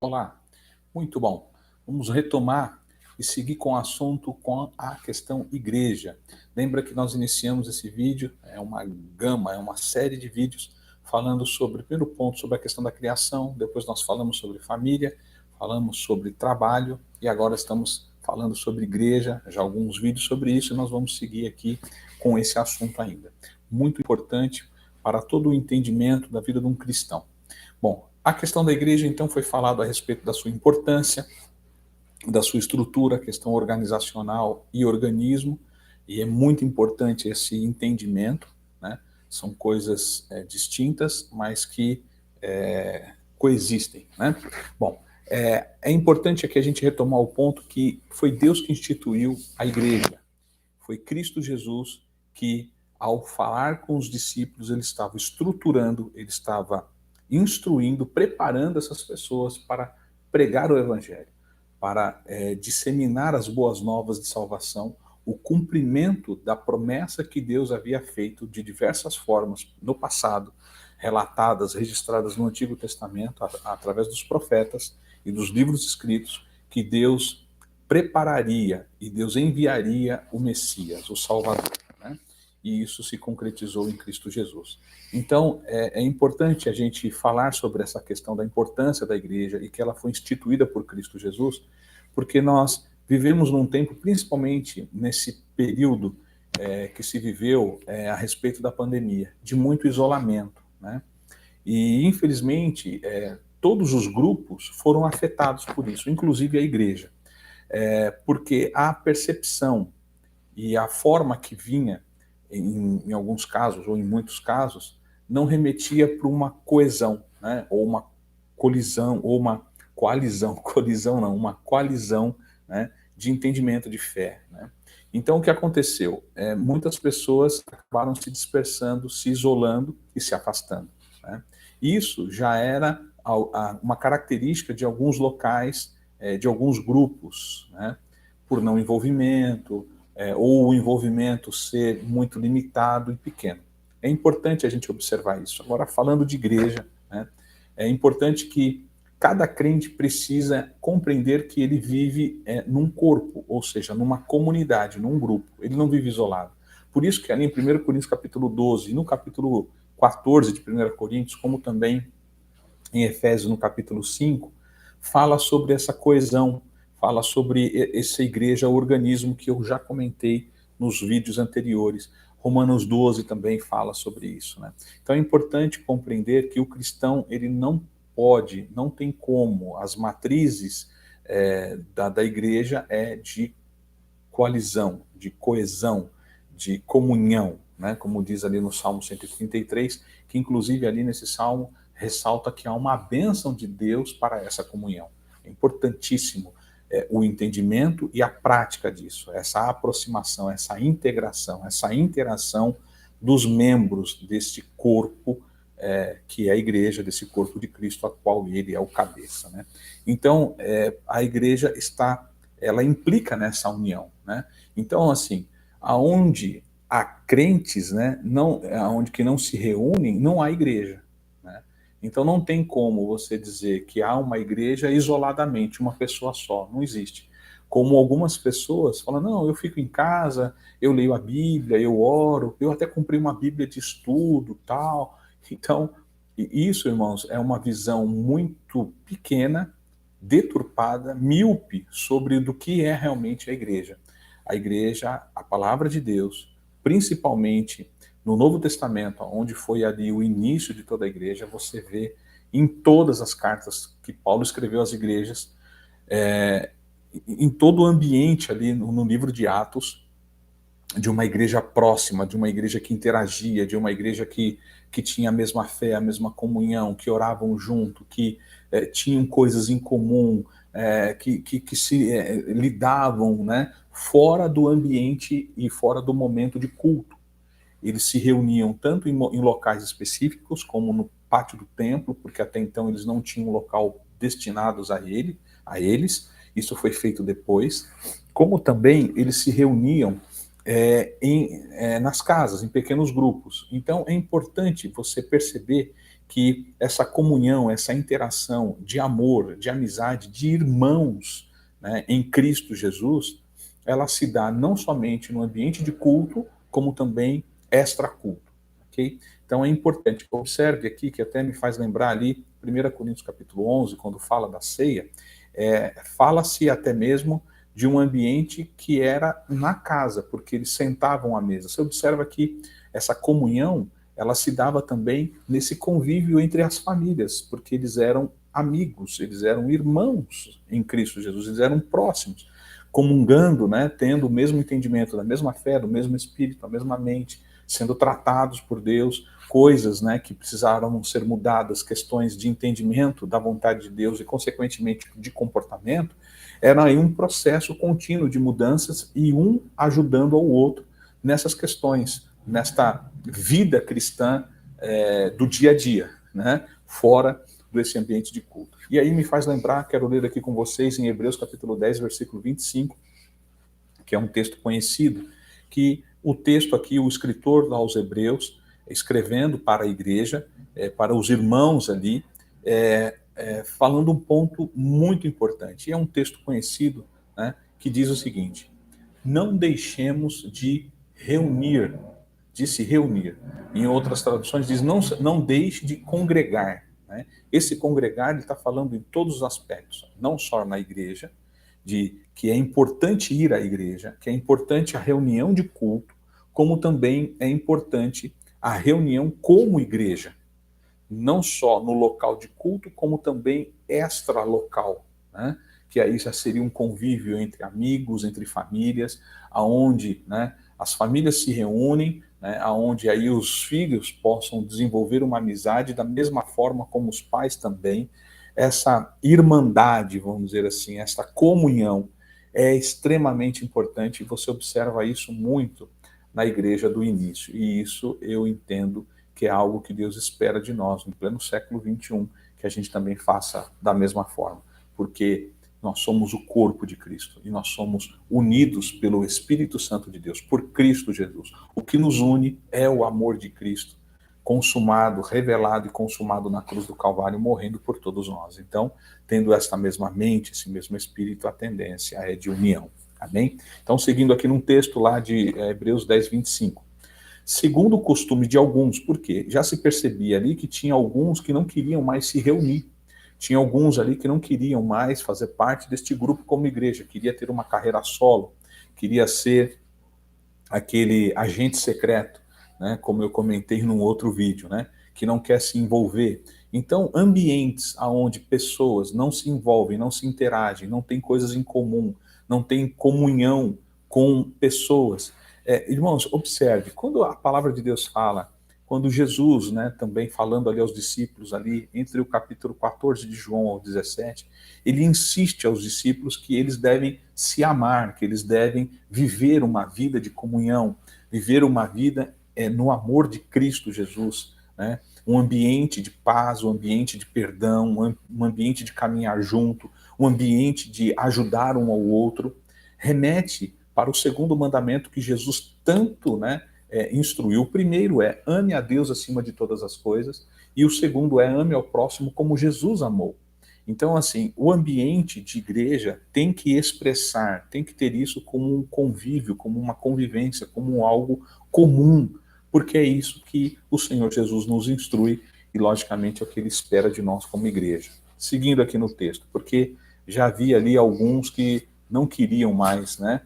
Olá, muito bom. Vamos retomar e seguir com o assunto com a questão igreja. Lembra que nós iniciamos esse vídeo, é uma gama, é uma série de vídeos falando sobre, primeiro ponto, sobre a questão da criação, depois nós falamos sobre família, falamos sobre trabalho e agora estamos falando sobre igreja, já alguns vídeos sobre isso e nós vamos seguir aqui com esse assunto ainda. Muito importante para todo o entendimento da vida de um cristão. Bom, a questão da igreja, então, foi falado a respeito da sua importância, da sua estrutura, questão organizacional e organismo, e é muito importante esse entendimento, né? São coisas distintas, mas que coexistem, né? Bom, é importante aqui a gente retomar o ponto que foi Deus que instituiu a igreja. Foi Cristo Jesus que, ao falar com os discípulos, ele estava estruturando, ele estava instruindo, preparando essas pessoas para pregar o evangelho, para disseminar as boas novas de salvação, o cumprimento da promessa que Deus havia feito de diversas formas no passado, relatadas, registradas no Antigo Testamento, através dos profetas e dos livros escritos, que Deus prepararia e Deus enviaria o Messias, o Salvador, né? E isso se concretizou em Cristo Jesus. Então, é importante a gente falar sobre essa questão da importância da igreja e que ela foi instituída por Cristo Jesus, porque nós vivemos num tempo, principalmente nesse período que se viveu a respeito da pandemia, de muito isolamento, né? E, infelizmente, todos os grupos foram afetados por isso, inclusive a igreja, porque a percepção e a forma que vinha, em alguns casos, ou em muitos casos, não remetia para uma coesão, né? Ou uma colisão, ou uma coalizão, colisão não, uma coalizão, né? De entendimento de fé, né? Então, o que aconteceu? Muitas pessoas acabaram se dispersando, se isolando e se afastando, né? Isso já era uma característica de alguns locais, de alguns grupos, né? Por não envolvimento, ou o envolvimento ser muito limitado e pequeno. É importante a gente observar isso. Agora, falando de igreja, né, é importante que cada crente precisa compreender que ele vive num corpo, ou seja, numa comunidade, num grupo. Ele não vive isolado. Por isso que ali em 1 Coríntios capítulo 12 e no capítulo 14 de 1 Coríntios, como também em Efésios no capítulo 5, fala sobre essa coesão, fala sobre essa igreja organismo que eu já comentei nos vídeos anteriores. Romanos 12 também fala sobre isso, né? Então é importante compreender que o cristão, ele não pode, não tem como, as matrizes da igreja de coalizão, de coesão, de comunhão, né? Como diz ali no Salmo 133, que inclusive ali nesse salmo ressalta que há uma bênção de Deus para essa comunhão. É importantíssimo o entendimento e a prática disso, essa aproximação, essa integração, essa interação dos membros deste corpo que é a igreja, desse corpo de Cristo, a qual ele é o cabeça, né? Então, a igreja ela implica nessa união, né? Então, assim, aonde há crentes, né, aonde que não se reúnem, não há igreja, né? Então não tem como você dizer que há uma igreja isoladamente, uma pessoa só, não existe. Como algumas pessoas falam, não, eu fico em casa, eu leio a Bíblia, eu oro, eu até comprei uma Bíblia de estudo, tal. Então, isso, irmãos, é uma visão muito pequena, deturpada, míope sobre do que é realmente a igreja. A igreja, a palavra de Deus, principalmente no Novo Testamento, onde foi ali o início de toda a igreja, você vê em todas as cartas que Paulo escreveu às igrejas, em todo o ambiente ali no livro de Atos, de uma igreja próxima, de uma igreja que interagia, de uma igreja que tinha a mesma fé, a mesma comunhão, que oravam junto, que tinham coisas em comum, que se lidavam, né, fora do ambiente e fora do momento de culto. Eles se reuniam tanto em locais específicos, como no pátio do templo, porque até então eles não tinham um local destinados a eles, isso foi feito depois, como também eles se reuniam nas casas, em pequenos grupos. Então é importante você perceber que essa comunhão, essa interação de amor, de amizade, de irmãos, né, em Cristo Jesus, ela se dá não somente no ambiente de culto, como também extra-culto, ok? Então é importante, observe aqui, que até me faz lembrar ali, 1 Coríntios capítulo 11, quando fala da ceia, fala-se até mesmo de um ambiente que era na casa, porque eles sentavam à mesa. Você observa que essa comunhão, ela se dava também nesse convívio entre as famílias, porque eles eram amigos, eles eram irmãos em Cristo Jesus, eles eram próximos, comungando, né, tendo o mesmo entendimento, da mesma fé, do mesmo espírito, a mesma mente, sendo tratados por Deus, coisas, né, que precisaram ser mudadas, questões de entendimento da vontade de Deus e, consequentemente, de comportamento, era aí um processo contínuo de mudanças e um ajudando ao outro nessas questões, nesta vida cristã do dia a dia, né, fora desse ambiente de culto. E aí me faz lembrar, quero ler aqui com vocês em Hebreus capítulo 10, versículo 25, que é um texto conhecido, que o texto aqui, o escritor aos Hebreus, escrevendo para a igreja, para os irmãos ali, falando um ponto muito importante. E é um texto conhecido, né, que diz o seguinte: não deixemos de se reunir. Em outras traduções diz, não deixe de congregar. Né? Esse congregar, ele está falando em todos os aspectos, não só na igreja, de que é importante ir à igreja, que é importante a reunião de culto, como também é importante a reunião como igreja, não só no local de culto, como também extra-local, né? Que aí já seria um convívio entre amigos, entre famílias, aonde, né, as famílias se reúnem, né, aonde aí os filhos possam desenvolver uma amizade da mesma forma como os pais também. Essa irmandade, vamos dizer assim, essa comunhão é extremamente importante e você observa isso muito na igreja do início. E isso eu entendo que é algo que Deus espera de nós, no pleno século XXI, que a gente também faça da mesma forma, porque nós somos o corpo de Cristo e nós somos unidos pelo Espírito Santo de Deus, por Cristo Jesus. O que nos une é o amor de Cristo, consumado, revelado e consumado na cruz do Calvário, morrendo por todos nós. Então, tendo essa mesma mente, esse mesmo Espírito, a tendência é de união. Amém? Então, seguindo aqui num texto lá de Hebreus 10, 25. Segundo o costume de alguns, porque já se percebia ali que tinha alguns que não queriam mais se reunir. Tinha alguns ali que não queriam mais fazer parte deste grupo como igreja, queria ter uma carreira solo, queria ser aquele agente secreto, né, como eu comentei num outro vídeo, né, que não quer se envolver. Então, ambientes onde pessoas não se envolvem, não se interagem, não têm coisas em comum, não têm comunhão com pessoas. Irmãos, observe, quando a palavra de Deus fala, quando Jesus, né, também falando ali aos discípulos, ali entre o capítulo 14 de João ao 17, ele insiste aos discípulos que eles devem se amar, que eles devem viver uma vida de comunhão, viver uma vida no amor de Cristo Jesus, né? Um ambiente de paz, um ambiente de perdão, um ambiente de caminhar junto, um ambiente de ajudar um ao outro, remete para o segundo mandamento que Jesus tanto, né, instruiu. O primeiro é ame a Deus acima de todas as coisas, e o segundo é ame ao próximo como Jesus amou. Então, assim, o ambiente de igreja tem que expressar, tem que ter isso como um convívio, como uma convivência, como algo comum, porque é isso que o Senhor Jesus nos instrui e, logicamente, é o que Ele espera de nós como igreja. Seguindo aqui no texto, porque já havia ali alguns que não queriam mais, né?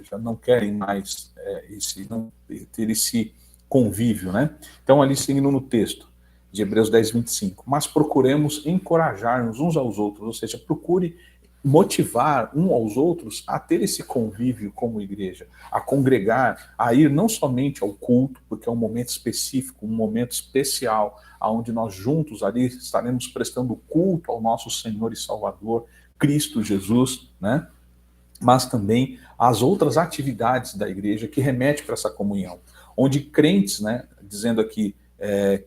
Já não querem mais ter esse convívio, né? Então, ali seguindo no texto de Hebreus 10, 25, mas procuremos encorajar-nos uns aos outros, ou seja, procure motivar uns aos outros a ter esse convívio como igreja, a congregar, a ir não somente ao culto, porque é um momento específico, um momento especial, onde nós juntos ali estaremos prestando culto ao nosso Senhor e Salvador, Cristo Jesus, né? Mas também as outras atividades da igreja que remetem para essa comunhão, onde crentes, né, dizendo aqui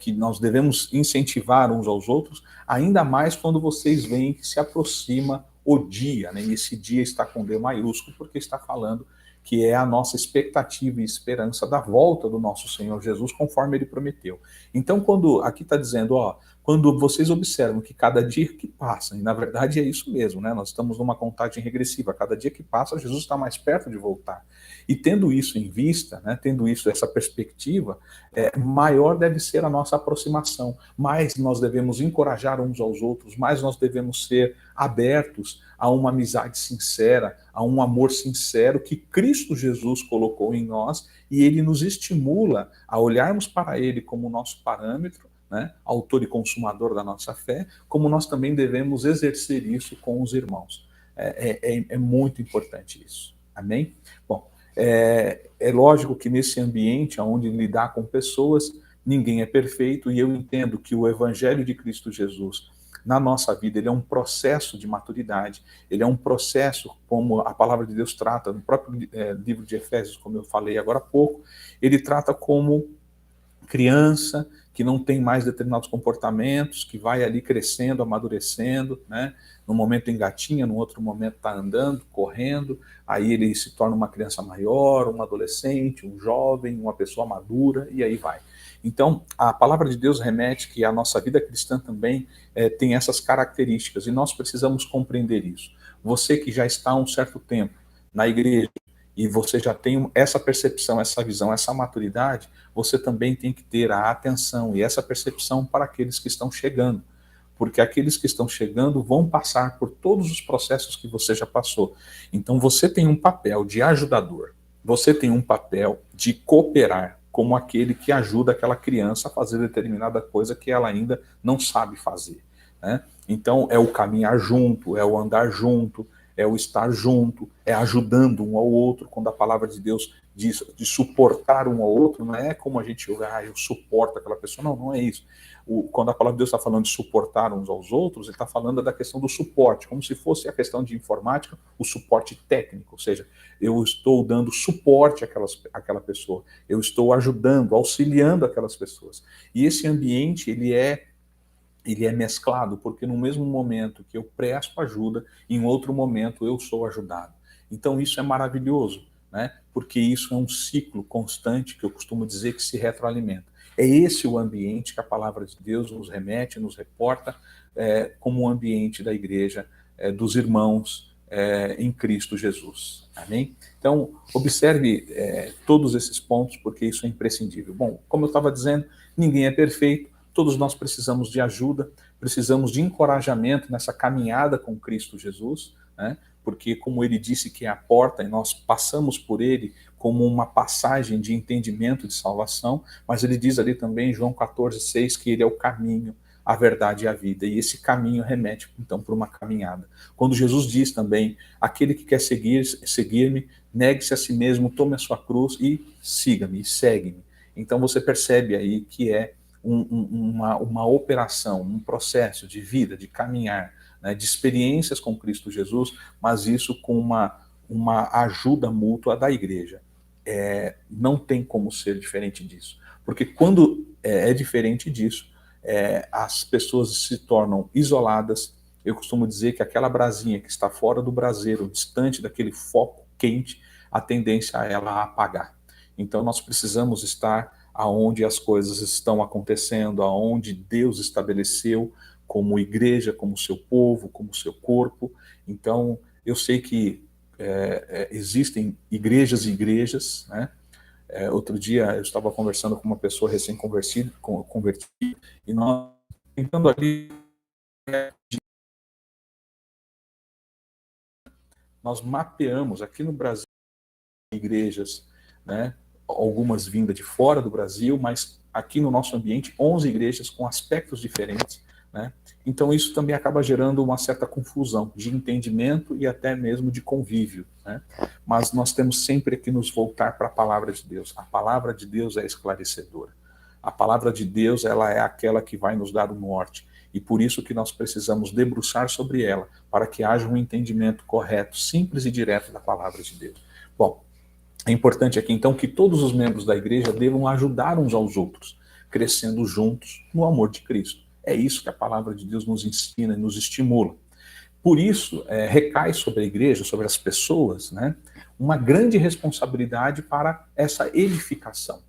que nós devemos incentivar uns aos outros, ainda mais quando vocês veem que se aproxima o dia, né, e esse dia está com D maiúsculo, porque está falando que é a nossa expectativa e esperança da volta do nosso Senhor Jesus, conforme ele prometeu. Então, quando aqui está dizendo, ó, quando vocês observam que cada dia que passa, e na verdade é isso mesmo, né? Nós estamos numa contagem regressiva, cada dia que passa, Jesus está mais perto de voltar. E tendo isso em vista, né, tendo isso, essa perspectiva, maior deve ser a nossa aproximação, mais nós devemos encorajar uns aos outros, mais nós devemos ser abertos a uma amizade sincera, a um amor sincero que Cristo Jesus colocou em nós, e ele nos estimula a olharmos para ele como nosso parâmetro, né, autor e consumador da nossa fé, como nós também devemos exercer isso com os irmãos. É muito importante isso. Amém? Bom, é lógico que nesse ambiente onde lidar com pessoas, ninguém é perfeito, e eu entendo que o Evangelho de Cristo Jesus, na nossa vida, ele é um processo de maturidade, ele é um processo, como a palavra de Deus trata, no próprio livro de Efésios, como eu falei agora há pouco, ele trata como criança que não tem mais determinados comportamentos, que vai ali crescendo, amadurecendo, né? No momento engatinha, no outro momento está andando, correndo, aí ele se torna uma criança maior, um adolescente, um jovem, uma pessoa madura, e aí vai. Então, a palavra de Deus remete que a nossa vida cristã também tem essas características, e nós precisamos compreender isso. Você que já está há um certo tempo na igreja, e você já tem essa percepção, essa visão, essa maturidade, você também tem que ter a atenção e essa percepção para aqueles que estão chegando. Porque aqueles que estão chegando vão passar por todos os processos que você já passou. Então você tem um papel de ajudador, você tem um papel de cooperar, como aquele que ajuda aquela criança a fazer determinada coisa que ela ainda não sabe fazer, né? Então é o caminhar junto, é o andar junto, é o estar junto, é ajudando um ao outro. Quando a palavra de Deus diz de suportar um ao outro, não é como a gente julga, eu suporto aquela pessoa, não é isso. Quando a palavra de Deus está falando de suportar uns aos outros, ele está falando da questão do suporte, como se fosse a questão de informática, o suporte técnico, ou seja, eu estou dando suporte àquela pessoa, eu estou ajudando, auxiliando aquelas pessoas. E esse ambiente, ele é mesclado, porque no mesmo momento que eu presto ajuda, em outro momento eu sou ajudado. Então isso é maravilhoso, né? Porque isso é um ciclo constante, que eu costumo dizer que se retroalimenta. É esse o ambiente que a palavra de Deus nos remete, nos reporta, como o ambiente da igreja, dos irmãos em Cristo Jesus. Amém? Então, observe todos esses pontos, porque isso é imprescindível. Bom, como eu estava dizendo, ninguém é perfeito, todos nós precisamos de ajuda, precisamos de encorajamento nessa caminhada com Cristo Jesus, né? Porque como ele disse que é a porta, e nós passamos por ele como uma passagem de entendimento de salvação, mas ele diz ali também em João 14,6 que ele é o caminho, a verdade e a vida, e esse caminho remete então para uma caminhada. Quando Jesus diz também, aquele que quer seguir-me, negue-se a si mesmo, tome a sua cruz e siga-me, e segue-me. Então você percebe aí que é uma operação, um processo de vida, de caminhar, né, de experiências com Cristo Jesus, mas isso com uma ajuda mútua da igreja. Não tem como ser diferente disso, porque quando é diferente disso, as pessoas se tornam isoladas. Eu costumo dizer que aquela brasinha que está fora do braseiro, distante daquele foco quente, a tendência é ela apagar. Então nós precisamos estar aonde as coisas estão acontecendo, aonde Deus estabeleceu como igreja, como seu povo, como seu corpo. Então eu sei que existem igrejas e igrejas, né? Outro dia eu estava conversando com uma pessoa recém-convertida, e nós tentando ali, nós mapeamos aqui no Brasil igrejas, né? Algumas vindas de fora do Brasil, mas aqui no nosso ambiente 11 igrejas com aspectos diferentes, né? Então isso também acaba gerando uma certa confusão de entendimento e até mesmo de convívio, né? Mas nós temos sempre que nos voltar para a palavra de Deus. A palavra de Deus é esclarecedora. A palavra de Deus, ela é aquela que vai nos dar o norte, e por isso que nós precisamos debruçar sobre ela, para que haja um entendimento correto, simples e direto da palavra de Deus. Bom, é importante aqui então que todos os membros da igreja devam ajudar uns aos outros, crescendo juntos no amor de Cristo. É isso que a palavra de Deus nos ensina e nos estimula. Por isso, recai sobre a igreja, sobre as pessoas, né, uma grande responsabilidade para essa edificação.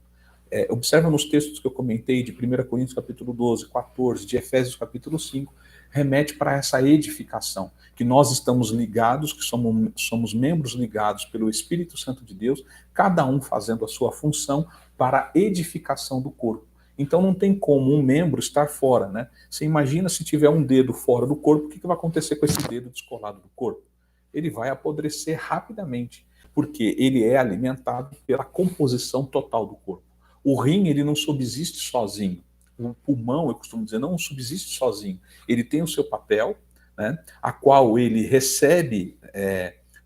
Observa nos textos que eu comentei, de 1 Coríntios capítulo 12, 14, de Efésios capítulo 5, remete para essa edificação, que nós estamos ligados, que somos membros ligados pelo Espírito Santo de Deus, cada um fazendo a sua função para a edificação do corpo. Então não tem como um membro estar fora, né? Você imagina se tiver um dedo fora do corpo, o que vai acontecer com esse dedo descolado do corpo? Ele vai apodrecer rapidamente, porque ele é alimentado pela composição total do corpo. O rim, ele não subsiste sozinho. O pulmão, eu costumo dizer, não subsiste sozinho. Ele tem o seu papel, né, a qual ele recebe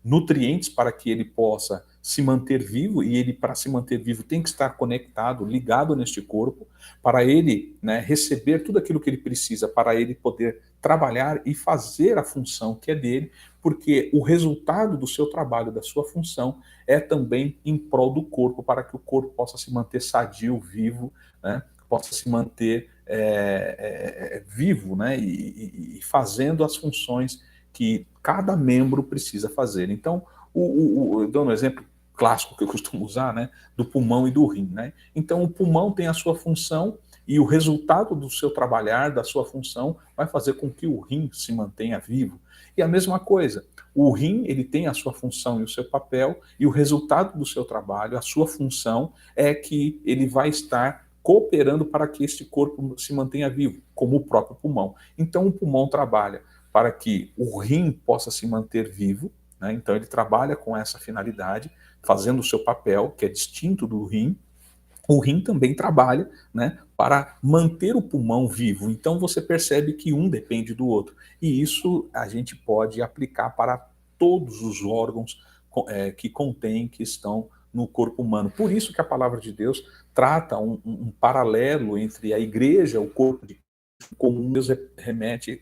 nutrientes para que ele possa se manter vivo, e ele, para se manter vivo, tem que estar conectado, ligado neste corpo, para ele, né, receber tudo aquilo que ele precisa, para ele poder trabalhar e fazer a função que é dele, porque o resultado do seu trabalho, da sua função, é também em prol do corpo, para que o corpo possa se manter sadio, vivo, né, possa se manter vivo, né, e fazendo as funções que cada membro precisa fazer. Então, eu dou um exemplo clássico que eu costumo usar, né, do pulmão e do rim, né? Então, o pulmão tem a sua função e o resultado do seu trabalhar, da sua função, vai fazer com que o rim se mantenha vivo. E a mesma coisa, o rim, ele tem a sua função e o seu papel, e o resultado do seu trabalho, a sua função, é que ele vai estar cooperando para que este corpo se mantenha vivo, como o próprio pulmão. Então, o pulmão trabalha para que o rim possa se manter vivo, né? Então, ele trabalha com essa finalidade, fazendo o seu papel, que é distinto do rim. O rim também trabalha, né, para manter o pulmão vivo. Então você percebe que um depende do outro. E isso a gente pode aplicar para todos os órgãos que contém, que estão no corpo humano. Por isso que a palavra de Deus trata um paralelo entre a igreja, o corpo de como Deus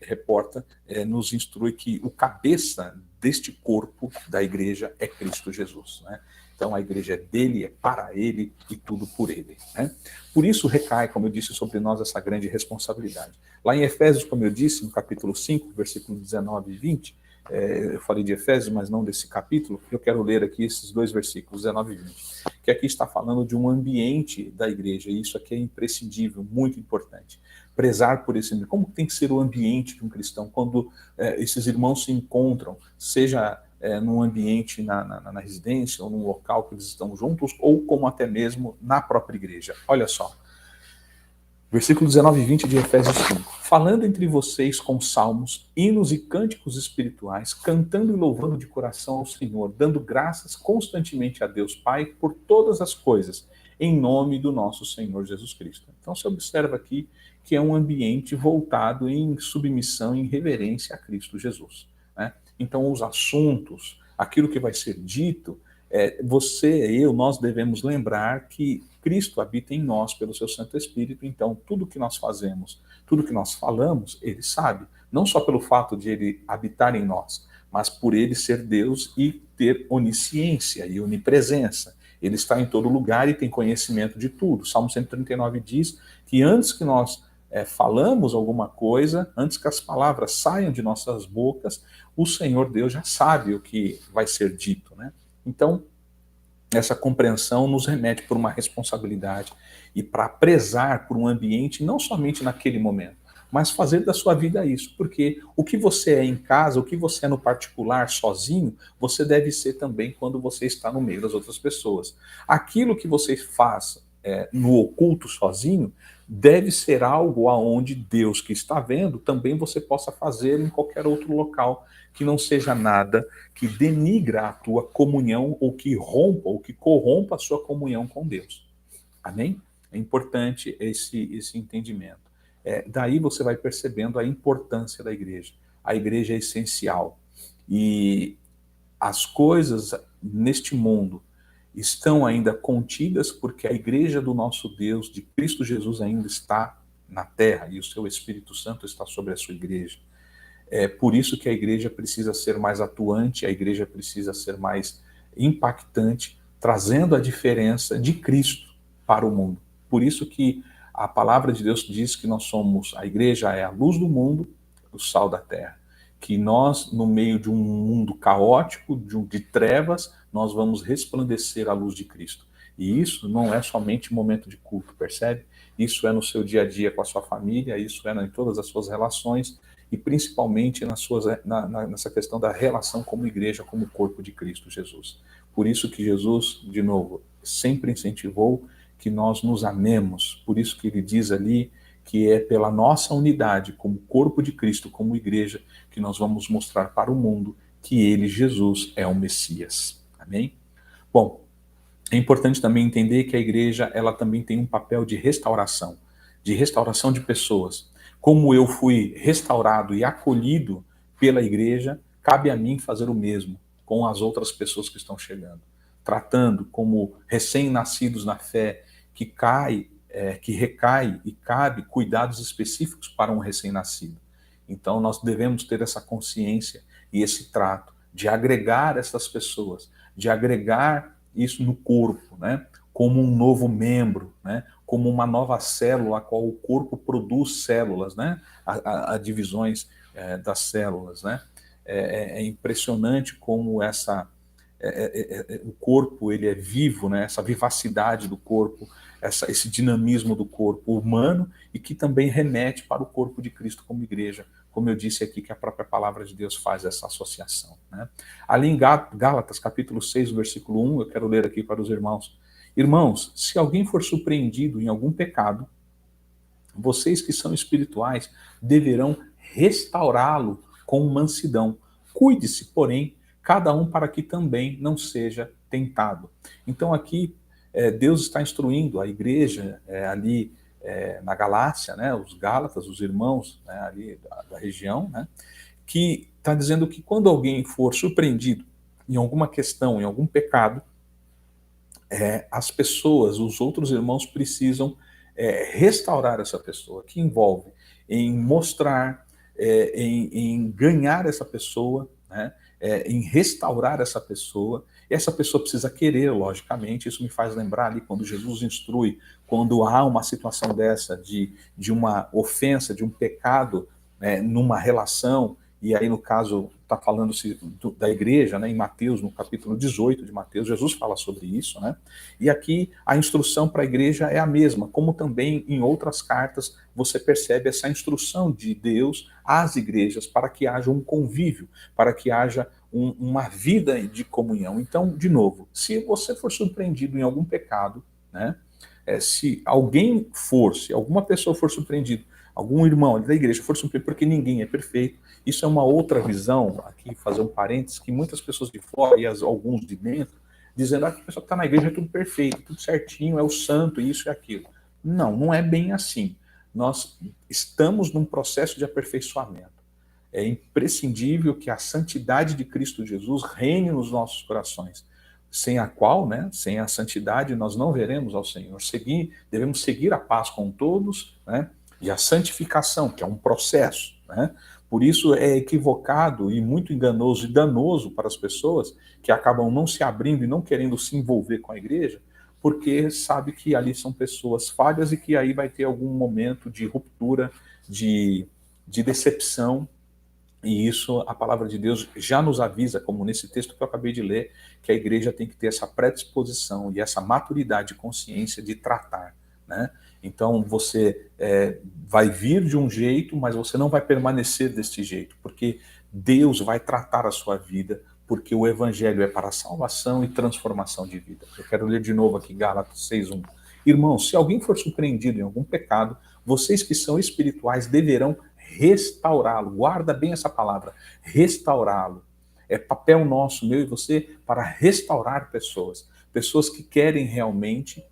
reporta, nos instrui que o cabeça deste corpo da igreja é Cristo Jesus, né? Então a igreja é dele, é para ele e tudo por ele, né? Por isso recai, como eu disse, sobre nós essa grande responsabilidade. Lá em Efésios, como eu disse, no capítulo 5, versículo 19 e 20, eu falei de Efésios, mas não desse capítulo, eu quero ler aqui esses dois versículos, 19 e 20, que aqui está falando de um ambiente da igreja, e isso aqui é imprescindível, muito importante. Prezar por esse ambiente. Como tem que ser o ambiente de um cristão quando esses irmãos se encontram, seja num ambiente na residência ou num local que eles estão juntos, ou como até mesmo na própria igreja. Olha só, versículo 19 e 20 de Efésios 5. Falando entre vocês com salmos, hinos e cânticos espirituais, cantando e louvando de coração ao Senhor, dando graças constantemente a Deus Pai por todas as coisas, em nome do nosso Senhor Jesus Cristo. Então você observa aqui que é um ambiente voltado em submissão, em reverência a Cristo Jesus, né? Então os assuntos, aquilo que vai ser dito, você e eu, nós devemos lembrar que Cristo habita em nós pelo seu Santo Espírito, então tudo que nós fazemos, tudo que nós falamos, ele sabe, não só pelo fato de ele habitar em nós, mas por ele ser Deus e ter onisciência e onipresença. Ele está em todo lugar e tem conhecimento de tudo. Salmo 139 diz que antes que nós falamos alguma coisa, antes que as palavras saiam de nossas bocas, o Senhor Deus já sabe o que vai ser dito, né? Então, essa compreensão nos remete por uma responsabilidade e para prezar por um ambiente, não somente naquele momento, mas fazer da sua vida isso, porque o que você é em casa, o que você é no particular, sozinho, você deve ser também quando você está no meio das outras pessoas. Aquilo que você faz no oculto sozinho, deve ser algo aonde Deus que está vendo, também você possa fazer em qualquer outro local, que não seja nada que denigra a tua comunhão, ou que rompa, ou que corrompa a sua comunhão com Deus. Amém? É importante esse entendimento. Daí você vai percebendo a importância da igreja. A igreja é essencial. E as coisas neste mundo estão ainda contidas porque a igreja do nosso Deus, de Cristo Jesus, ainda está na terra e o seu Espírito Santo está sobre a sua igreja. É por isso que a igreja precisa ser mais atuante, a igreja precisa ser mais impactante, trazendo a diferença de Cristo para o mundo. Por isso que a palavra de Deus diz que nós somos, a igreja é a luz do mundo, o sal da terra. que nós, no meio de um mundo caótico, de trevas, nós vamos resplandecer a luz de Cristo. E isso não é somente momento de culto, percebe? Isso é no seu dia a dia com a sua família, isso é em todas as suas relações, e principalmente nessa questão da relação como igreja, como corpo de Cristo Jesus. Por isso que Jesus, de novo, sempre incentivou que nós nos amemos. Por isso que ele diz ali que é pela nossa unidade, como corpo de Cristo, como igreja, que nós vamos mostrar para o mundo que ele, Jesus, é o Messias. Amém? Bom, é importante também entender que a igreja, ela também tem um papel de restauração de pessoas. Como eu fui restaurado e acolhido pela igreja, cabe a mim fazer o mesmo com as outras pessoas que estão chegando, tratando como recém-nascidos na fé, que recai e cabe cuidados específicos para um recém-nascido. Então nós devemos ter essa consciência e esse trato de agregar essas pessoas, de agregar isso no corpo, né? Como um novo membro, né? Como uma nova célula, a qual o corpo produz células, né? Há divisões das células, né? É impressionante como o corpo ele é vivo, né? Essa vivacidade do corpo, esse dinamismo do corpo humano e que também remete para o corpo de Cristo como igreja, como eu disse aqui que a própria palavra de Deus faz essa associação. Né? Ali em Gálatas, capítulo 6, versículo 1, eu quero ler aqui para os irmãos. Irmãos, se alguém for surpreendido em algum pecado, vocês que são espirituais deverão restaurá-lo com mansidão. Cuide-se, porém, cada um para que também não seja tentado. Então aqui Deus está instruindo a igreja ali na Galácia, né, os Gálatas, os irmãos né, ali da região, né, que está dizendo que quando alguém for surpreendido em alguma questão, em algum pecado, as pessoas, os outros irmãos precisam restaurar essa pessoa, que envolve em mostrar, em ganhar essa pessoa, né? Em restaurar essa pessoa. E essa pessoa precisa querer, logicamente. Isso me faz lembrar ali quando Jesus instrui, quando há uma situação dessa de uma ofensa, de um pecado numa relação, e aí no caso está falando-se da igreja, né, em Mateus, no capítulo 18 de Mateus, Jesus fala sobre isso, né? E aqui a instrução para a igreja é a mesma, como também em outras cartas você percebe essa instrução de Deus às igrejas para que haja um convívio, para que haja uma vida de comunhão. Então, de novo, se você for surpreendido em algum pecado, né, se alguma pessoa for surpreendida, algum irmão da igreja for surpreendido, porque ninguém é perfeito, isso é uma outra visão, aqui fazer um parênteses, que muitas pessoas de fora e alguns de dentro, dizendo que a pessoa que está na igreja é tudo perfeito, tudo certinho, é o santo, isso e aquilo. Não, não é bem assim. Nós estamos num processo de aperfeiçoamento. É imprescindível que a santidade de Cristo Jesus reine nos nossos corações, sem a qual, né, sem a santidade, nós não veremos ao Senhor. Devemos seguir a paz com todos, né, e a santificação, que é um processo, né? Por isso é equivocado e muito enganoso e danoso para as pessoas que acabam não se abrindo e não querendo se envolver com a igreja, porque sabe que ali são pessoas falhas e que aí vai ter algum momento de ruptura, de decepção. E isso a palavra de Deus já nos avisa, como nesse texto que eu acabei de ler, que a igreja tem que ter essa predisposição e essa maturidade de consciência de tratar, né? Então você vai vir de um jeito, mas você não vai permanecer deste jeito, porque Deus vai tratar a sua vida, porque o evangelho é para salvação e transformação de vida. Eu quero ler de novo aqui Gálatas 6:1. Irmãos, se alguém for surpreendido em algum pecado, vocês que são espirituais deverão restaurá-lo. Guarda bem essa palavra, restaurá-lo. É papel nosso, meu e você, para restaurar pessoas. Pessoas que querem realmente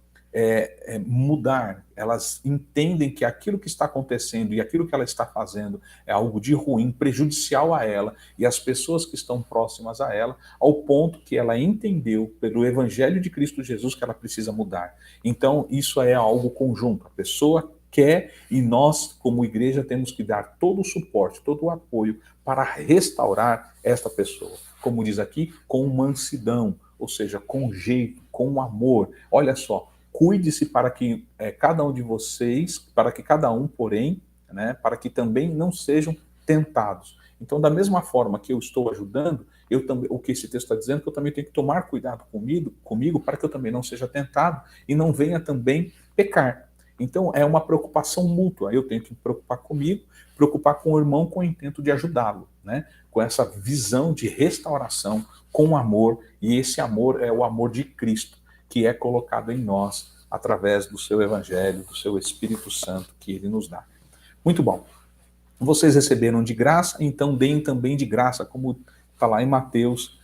mudar. Elas entendem que aquilo que está acontecendo e aquilo que ela está fazendo é algo de ruim, prejudicial a ela e às pessoas que estão próximas a ela, ao ponto que ela entendeu pelo Evangelho de Cristo Jesus que ela precisa mudar. Então, isso é algo conjunto. A pessoa quer e nós, como igreja, temos que dar todo o suporte, todo o apoio para restaurar esta pessoa. Como diz aqui, com mansidão, ou seja, com jeito, com amor. Olha só, cuide-se para que cada um de vocês, para que cada um, porém, né, para que também não sejam tentados. Então, da mesma forma que eu estou ajudando, eu também, o que esse texto está dizendo, que eu também tenho que tomar cuidado comigo para que eu também não seja tentado e não venha também pecar. Então, é uma preocupação mútua. Eu tenho que me preocupar comigo, preocupar com o irmão com o intento de ajudá-lo, né? Com essa visão de restauração, com amor, e esse amor é o amor de Cristo, que é colocado em nós através do seu Evangelho, do seu Espírito Santo que ele nos dá. Muito bom. Vocês receberam de graça, então deem também de graça, como está lá em Mateus,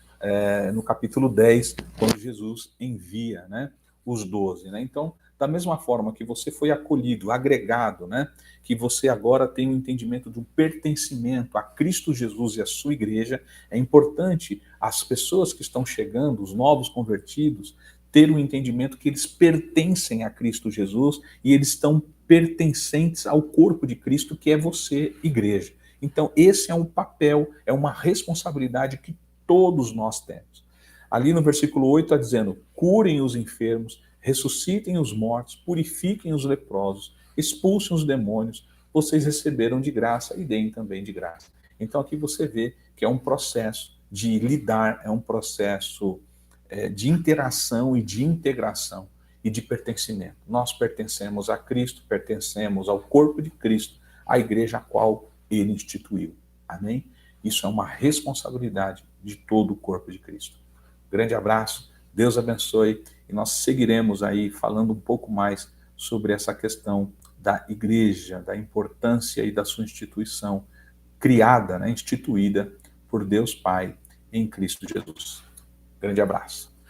no capítulo 10, quando Jesus envia, né, os 12. Né? Então, da mesma forma que você foi acolhido, agregado, né, que você agora tem um entendimento de um pertencimento a Cristo Jesus e a sua igreja, é importante as pessoas que estão chegando, os novos convertidos, ter um entendimento que eles pertencem a Cristo Jesus e eles estão pertencentes ao corpo de Cristo, que é você, igreja. Então, esse é um papel, é uma responsabilidade que todos nós temos. Ali no versículo 8 está dizendo: curem os enfermos, ressuscitem os mortos, purifiquem os leprosos, expulsem os demônios, vocês receberam de graça e deem também de graça. Então aqui você vê que é um processo de lidar, é um processo de interação e de integração e de pertencimento. Nós pertencemos a Cristo, pertencemos ao corpo de Cristo, à igreja a qual ele instituiu. Amém? Isso é uma responsabilidade de todo o corpo de Cristo. Grande abraço, Deus abençoe, e nós seguiremos aí falando um pouco mais sobre essa questão da igreja, da importância e da sua instituição criada, né, instituída por Deus Pai em Cristo Jesus. Grande abraço.